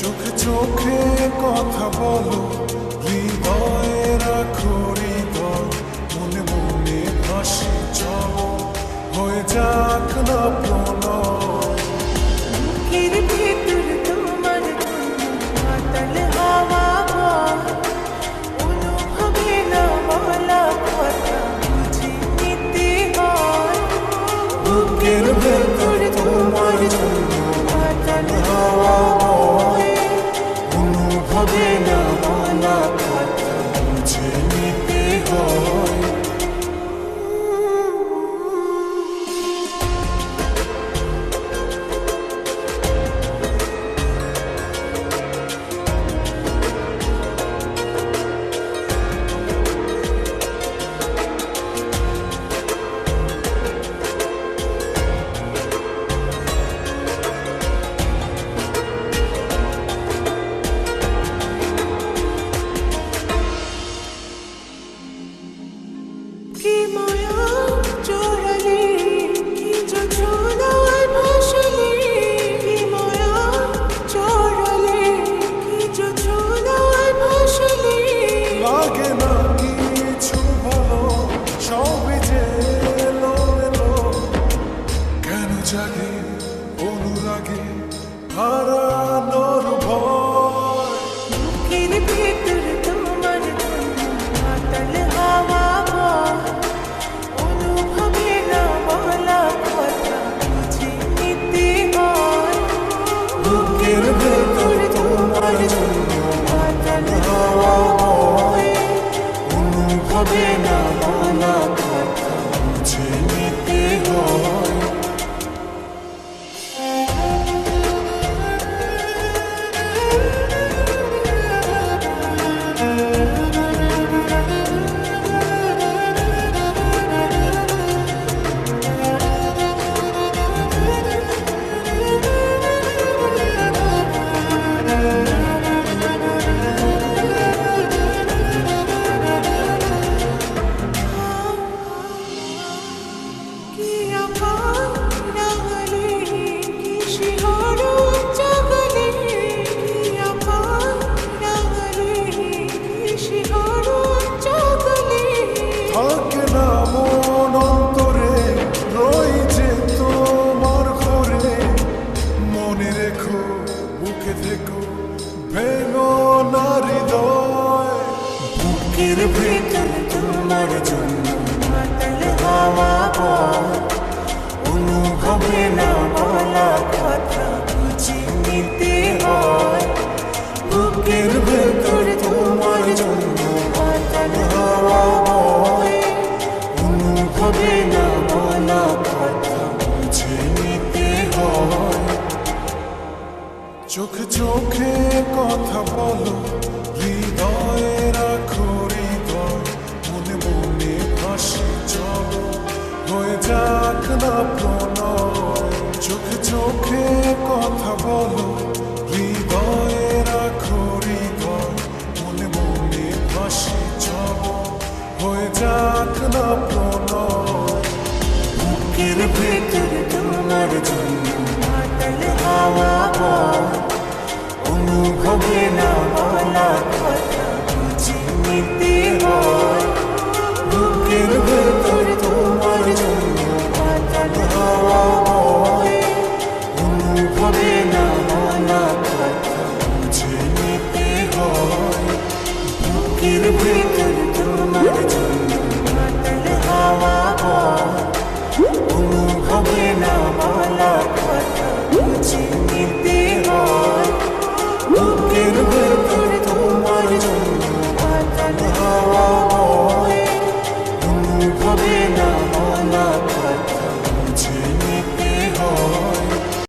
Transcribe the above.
চোখে চোখে কথা বলো, হৃদয়ে রাখো হৃদয়, মনে মনে ভাসি চলো, হয়ে যাক না প্রণয়। বুকের ভেতর তোমার মাতাল হাওয়া বয়, অনুভবে না বলা কথা বুঝে নিতে হয়। বুকের ভেতর তোমার জন্য মাতাল হাওয়া বয়, অনুভবে না বলা কথা বুঝে নিতে হয়। কি মায়া জড়ালে, কি যন্ত্রণায় ভাসালে, কি মায়া জড়ালে, কি যন্ত্রণায় ভাসালে। লাগে না কিছু ভালো, সবই যে এলো এলো, কেন জাগে অনুরাগে হারানোর ভয়। বুকের ভেতর তোমার জন্য মাতাল হাওয়া বয়, অনুভবে না বলা কথা বুঝে নিতে হয়। বুকের ভেতর তোমার জন্য মাতাল হাওয়া বয়, অনুভবে না বলা কথা বুঝে নিতে হয়। কি আকার রাঙালে, কি শিহরণ জাগালে, কি আকার রাঙালে, কি শিহরণ জাগালে। থাকে না মন অন্তরে, রই যে তোমার ঘরে, মনে রেখো বুকে থেকো, ভেঙো না হৃদয়। বুকের ভেতর তোমার জন্য মাতাল হাওয়া বয়, অনুভবে না বলা কথা বুঝে নিতে হয়। বুকের ভেতর তোমার জন্য মাতাল হাওয়া বয়, অনুভবে না বলা কথা বুঝে নিতে হয়। চোখে চোখে কথা বলো, হৃদয়ে রাখো হৃদয়, মনে মনে ভাসি চলো, হয়ে যাক না প্রণয়। চোখে চোখে কথা বলো, হৃদয়ে রাখো হৃদয়, মনে মনে ভাসি চলো, হয়ে যাক না প্রণয়। বুকের ভেতর তোমার জন্য মাতাল হাওয়া বয়,